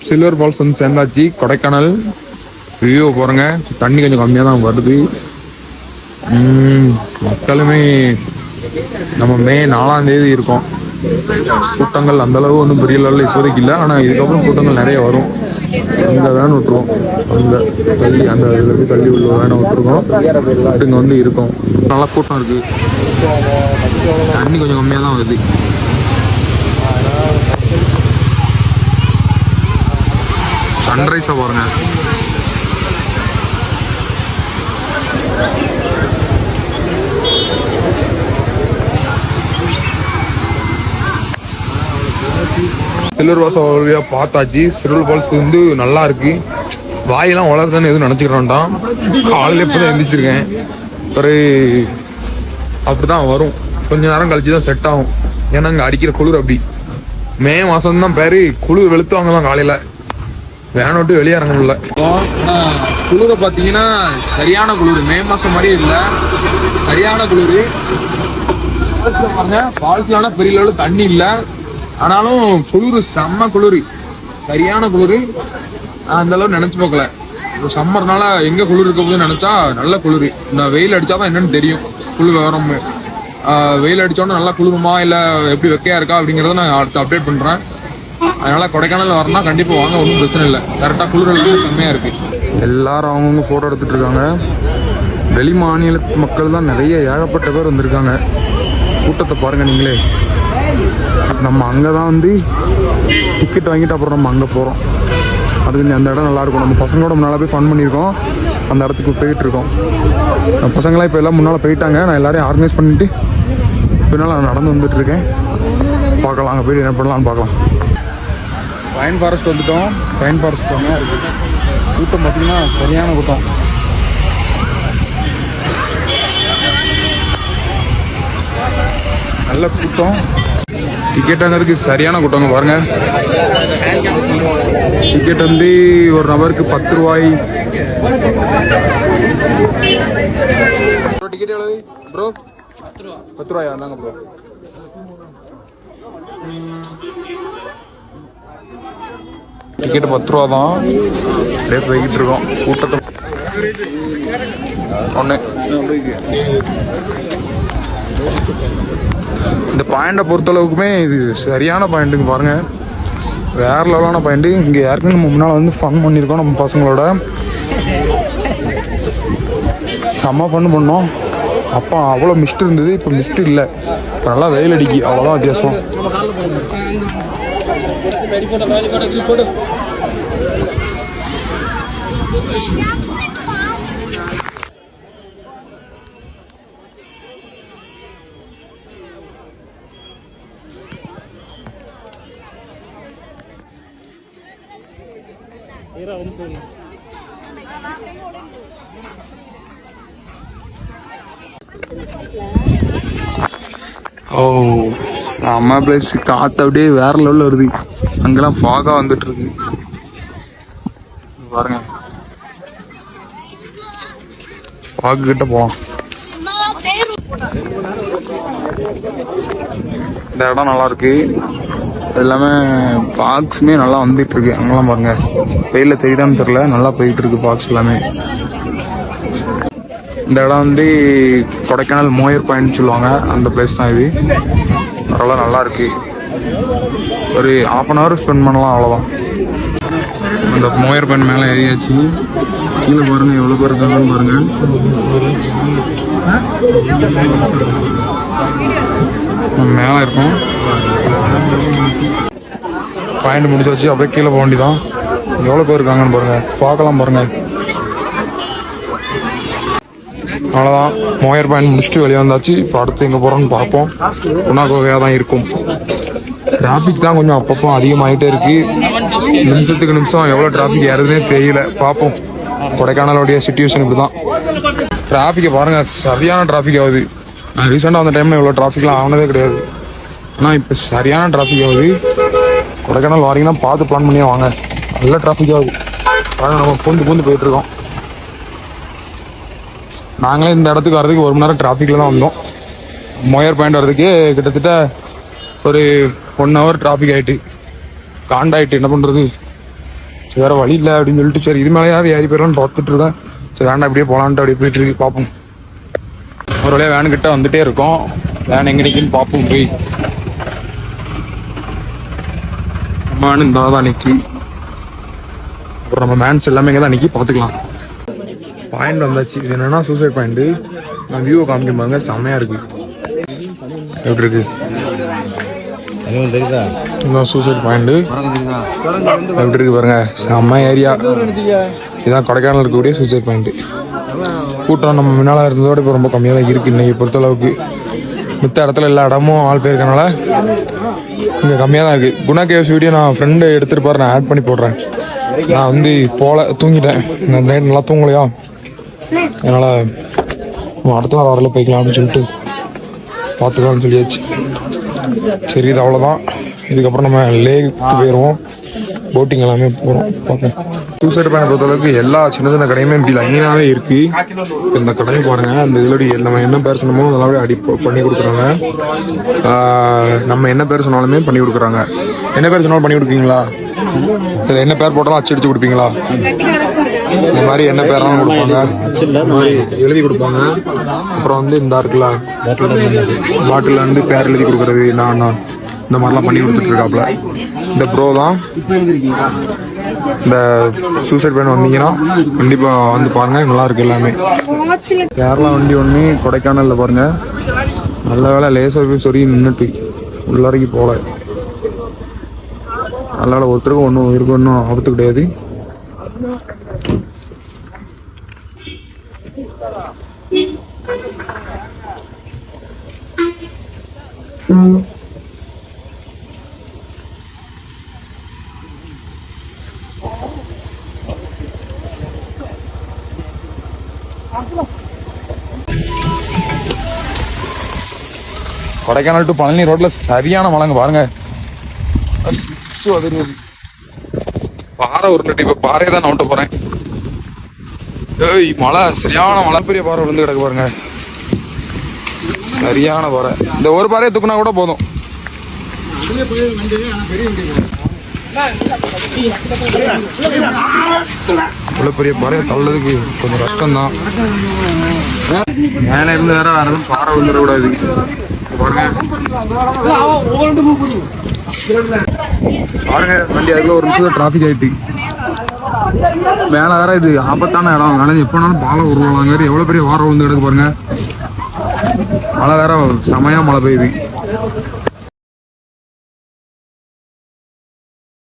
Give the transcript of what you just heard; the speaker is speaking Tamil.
சில்வர் ஃபால்ஸ் வந்து சேர்ந்தாச்சு. கொடைக்கானல் வியூ போறங்க. தண்ணி கொஞ்சம் கம்மியா தான் வருது. மக்களுமே நம்ம மே 4ஆம் தேதி இருக்கோம். கூட்டங்கள் அந்த அளவு ஒன்றும் பெரிய லெவலில் இப்போதைக்கு இல்லை. ஆனால் இதுக்கப்புறம் கூட்டங்கள் நிறைய வரும். அந்த வேன் விட்டுருவோம். அந்த கல்வி அந்த இதுலேருந்து கல்வி உள்ள வேனை விட்டுருக்கோம். இங்கே வந்து இருக்கும். நல்லா கூட்டம் இருக்கு. தண்ணி கொஞ்சம் கம்மியாக தான் வருது. சன்ரைஸை பாருங்க. சில்வர் ஃபால்ஸ் வழியா பார்த்தாச்சு. சில்வர் ஃபால்ஸ் வந்து நல்லா இருக்கு. வாயெல்லாம் வளருதுன்னு எதுவும் நினச்சிக்கிறோம்டான். காலையில் இப்போ தான் எந்திரிச்சிருக்கேன். பிறகு அப்படிதான் வரும். கொஞ்ச நேரம் கழிச்சு தான் செட் ஆகும். ஏன்னா அங்கே அடிக்கிற குளிர் அப்படி. மே மாதம் தான் பேர் குளிர் வெளுத்துவாங்க தான். காலையில் வேனை விட்டு வெளியே இறங்க முடியல. குளிரை பார்த்தீங்கன்னா சரியான குளிர். மே மாதம் மாதிரி இல்லை, சரியான குளிர். பாருங்க, ஃபால்ஸ்லான பெரிய லெவலில் தண்ணி இல்லை. ஆனாலும் குளிர் செம்ம குளிர், சரியான குளிர். அந்த அளவு நினைச்சு பார்க்கல. சம்மர்னால எங்க குளிர் இருக்க போது நினைச்சா நல்ல குளிர். இந்த வெயில் அடிச்சாதான் என்னன்னு தெரியும் குளிர் விவரம். வெயில் அடிச்சோன்னா நல்லா குளிருமா இல்லை எப்படி வெக்கையா இருக்கா அப்படிங்கிறத நான் அடுத்து அப்டேட் பண்றேன். அதனால கொடைக்கானல் வரணும்னா கண்டிப்பா வாங்க, ஒன்றும் பிரச்சனை இல்லை. கரெக்டா குளிர் அளவுக்கு செம்மையா இருக்கு. எல்லாரும் அவங்கவுங்க போட்டோ எடுத்துட்டு இருக்காங்க. வெளி மாநிலத்து மக்கள் தான் நிறைய, ஏகப்பட்ட பேர் வந்திருக்காங்க. கூட்டத்தை பாருங்க நீங்களே. நம்ம அங்கே தான் வந்து டிக்கெட் வாங்கிட்டு அப்புறம் நம்ம அங்கே போகிறோம். அதுக்கு அந்த இடம் நல்லாயிருக்கும். நம்ம பசங்களோட முன்னால் போய் ஃபன் பண்ணியிருக்கோம். அந்த இடத்துக்கு போயிட்டுருக்கோம். நம்ம பசங்களாம் இப்போ எல்லாம் முன்னால் போயிட்டாங்க. நான் எல்லாரையும் ஆர்கனைஸ் பண்ணிவிட்டு பின்னால் நான் நடந்து வந்துட்டுருக்கேன். பார்க்கலாம், அங்கே போய்ட்டு என்ன பண்ணலான்னு பார்க்கலாம். பைன் ஃபாரஸ்ட் வந்துவிட்டோம். பைன் ஃபாரஸ்ட் செம்மையாக இருக்குது. கூட்டம் பார்த்திங்கன்னா சரியான கூட்டம். நல்ல கூட்டம். டிக்கெட் வாங்கிறதுக்கு சரியான கூட்டங்க பாருங்க. டிக்கெட் வந்து ஒரு நபருக்கு 10 ரூபாய். டிக்கெட் எவ்வளவு ப்ரோ? 10 ரூபாயா? இருந்தாங்க ப்ரோ. டிக்கெட் 10 ரூபா தான். அப்படியே போய்கிட்டு இருக்கோம். கூட்டத்தை ஒன்று. இந்த பாயிண்டை பொறுத்தளவுக்குமே இது சரியான பாயிண்ட்டுங்க பாருங்க. வேற லெவலான பாயிண்ட்டு. இங்கே யாருக்குமே நம்ம முன்னால் வந்து ஃபன் பண்ணியிருக்கோம். நம்ம பசங்களோட செம்ம ஃபன் பண்ணோம். அப்போ அவ்வளோ மிஸ்ட் இருந்தது, இப்போ மிஸ்ட் இல்லை. இப்போ நல்லா வெயில் அடிக்கி, அவ்வளோதான் வித்தியாசம். ஓ செம்ம பிளேஸ். காற்று அப்படியே வேற லெவலில் வருது. அங்கெல்லாம் ஃபாகா வந்துட்டு இருக்கு பாருங்க. ஃபாகு கிட்ட போவோம். இந்த இடம் நல்லா இருக்கு. எல்லாமே ஃபாக்ஸுமே நல்லா வந்துட்டு இருக்கு. அங்கெல்லாம் பாருங்க, வெயிலில் தெரியுதான்னு தெரியல, நல்லா போயிட்டு இருக்கு ஃபாக்ஸ் எல்லாமே. இந்த இடம் வந்து கொடைக்கானல் மோயர் பாயிண்ட் சொல்லுவாங்க. அந்த பிளேஸ் தான் இது. அதெல்லாம் நல்லா இருக்கு. ஒரு 1/2 hour ஸ்பெண்ட் பண்ணலாம், அவ்வளோதான். அந்த மோயர் பாயிண்ட் மேலே ஏறியாச்சு. கீழே பாருங்க எவ்வளோ பேர் இருக்காங்கன்னு பாருங்க. மேலே இருக்கும். பாயிண்ட் முடிச்சாச்சு. அப்படியே கீழே போக வேண்டியதான். எவ்வளோ பேர் இருக்காங்கன்னு பாருங்க. பார்க்கலாம் பாருங்க. அவ்வளோதான், மோயர் பாயிண்ட் முடிச்சுட்டு வெளியே வந்தாச்சு. இப்போ அடுத்து எங்கே போகிறோன்னு பார்ப்போம். குணாகோகையாக தான் இருக்கும். டிராஃபிக் தான் கொஞ்சம் அப்பப்போ அதிகமாகிட்டே இருக்கு. நிமிஷத்துக்கு நிமிஷம் எவ்வளோ டிராஃபிக் ஏறுதுன்னே தெரியல. பார்ப்போம். கொடைக்கானலோடைய சிச்சுவேஷன் இப்படி தான். டிராஃபிக்கை பாருங்கள், சரியான டிராஃபிக் ஆகுது. நான் ரீசெண்டாக அந்த டைமில் இவ்வளோ டிராஃபிக்லாம் ஆனதே கிடையாது. ஆனால் இப்போ சரியான டிராஃபிக் ஆகுது. கொடைக்கானல் வாரீங்கன்னா பார்த்து பிளான் பண்ணியே வாங்க. நல்ல டிராஃபிக் ஆகுது. நம்ம பூந்து போயிட்டுருக்கோம். நாங்களே இந்த இடத்துக்கு வர்றதுக்கு 1 மணி நேரம் டிராஃபிக்கில் தான் வந்தோம். மோயர் பாயிண்ட் வர்றதுக்கே கிட்டத்தட்ட ஒரு 1 hour டிராஃபிக் ஆகிட்டு காண்டாயிட்டு. என்ன பண்ணுறது, வேற வழி இல்லை அப்படின்னு சொல்லிட்டு சரி இது மேலேயாவது ஏறி போயிடலான்னு பார்த்துட்டு இருக்கேன். சரி வேண்டாம் அப்படியே போகலான்ட்டு அப்படியே போயிட்டு இருக்கு. பார்ப்போம். ஒரு வழியாக வேனுக்கிட்ட வந்துட்டே இருக்கோம். வேன் எங்கே நிற்கின்னு பார்ப்போம் போய். நம்ம வேன் இந்த தான் நிற்கி. அப்புறம் நம்ம மேன்ஸ் எல்லாமே இங்கே தான் நிற்கி பார்த்துக்கலாம். பாயிண்ட் வந்தாச்சு. இது என்னன்னா சூசைட் பாயிண்ட். நான் வியூவை காமிக்க பாருங்க, செம்மையா இருக்கு. எப்படி இருக்கு சூசைட் பாயிண்ட் எப்படி இருக்கு பாருங்க, செம்ம ஏரியா. இதுதான் கொடைக்கானல் இருக்கக்கூடிய சூசைட் பாயிண்ட். கூட்டம் நம்ம முன்னால இருந்ததோட இப்போ ரொம்ப கம்மியாக தான் இருக்கு இன்னைக்கு பொறுத்தளவுக்கு. மித்த இடத்துல எல்லா இடமும் ஆள் போயிருக்கனால இங்கே கம்மியாக தான் இருக்கு. குணா கேவ்ஸ் வீடியோ நான் ஃப்ரெண்டு எடுத்துட்டு பாரு, நான் ஆட் பண்ணி போடுறேன். நான் வந்து போல தூங்கிட்டேன், இந்த நைட் நல்லா தூங்கலையா, அதனால அடுத்த வாரம் வரல போய்க்கலாம் அப்படின்னு சொல்லிட்டு பார்த்துக்கலாம்னு சொல்லியாச்சு. சரி இது அவ்வளோதான். இதுக்கப்புறம் நம்ம லேக்கு போயிடுவோம். போட்டிங் எல்லாமே போகிறோம் பார்ப்போம். சூசைட் பாயிண்ட் பொறுத்தளவுக்கு எல்லா சின்ன சின்ன கடையுமே இப்படி லைனாகவே இருக்கு. இந்த கடையை பாருங்க, அந்த இதில் நம்ம என்ன பேர் சொன்னமோ அதெல்லாம் அடி பண்ணி கொடுக்குறாங்க. நம்ம என்ன பேர் சொன்னாலுமே பண்ணி கொடுக்குறாங்க. என்ன பேர் சொன்னாலும் பண்ணி கொடுப்பீங்களா? இதில் என்ன பேர் போட்டாலும் அடிச்சு கொடுப்பீங்களா? இந்த மாதிரி என்ன பேரெல்லாம் கொடுப்பாங்க, இந்த மாதிரி எழுதி கொடுப்பாங்க. அப்புறம் வந்து இந்த இருக்குல்ல பாட்டில் வந்து பேர் எழுதி கொடுக்குறது, நான் இந்த மாதிரிலாம் பண்ணி கொடுத்துட்டு இருக்காப்புல. இந்த ப்ரோ தான். இந்த சூசைட் பாயிண்ட் வந்தீங்கன்னா கண்டிப்பாக வந்து பாருங்க, நல்லா இருக்கு எல்லாமே. கேரளா வண்டி ஒன்று கொடைக்கானல்ல பாருங்க, நல்ல வேலை லேசர் போய் சொறி நின்றுட்டு உள்ளாரைக்கு போல. நல்ல வேலை ஒருத்தருக்கும் ஒன்றும் இருக்கு, ஒன்றும் ஆபத்து கிடையாது. கொடைக்கானல் டு பழனி ரோட்ல சரியான மழைங்க பாருங்க. பாறை உருண்டு, இப்ப பாறையை தான் நோட்ட போறேன். ஏய் மழை, சரியான மழை, பெரிய பாறை விழுந்து கிடக்கு பாருங்க, சரியான பாறை. இந்த ஒரு பாறையை தூக்குனா கூட போதும். இவ்வளவு பெரிய பாறையை தள்ளதுக்கு கொஞ்சம் கஷ்டம்தான். மேல இருந்து வேற யாரும் பாறை விழுந்துட கூடாது பாருங்க. பாருங்க வண்டி அதுல ஒரு நிமிஷம் டிராபிக் ஆயிட்டு. மேல வேற இது ஆபத்தான இடம், அதனால எப்பனாலும் பாலை உருவாங்க. எவ்வளவு பெரிய வாரம் விழுந்து கிடக்கு பாருங்க. மழை வேற செமையா மழை பெய்யுது.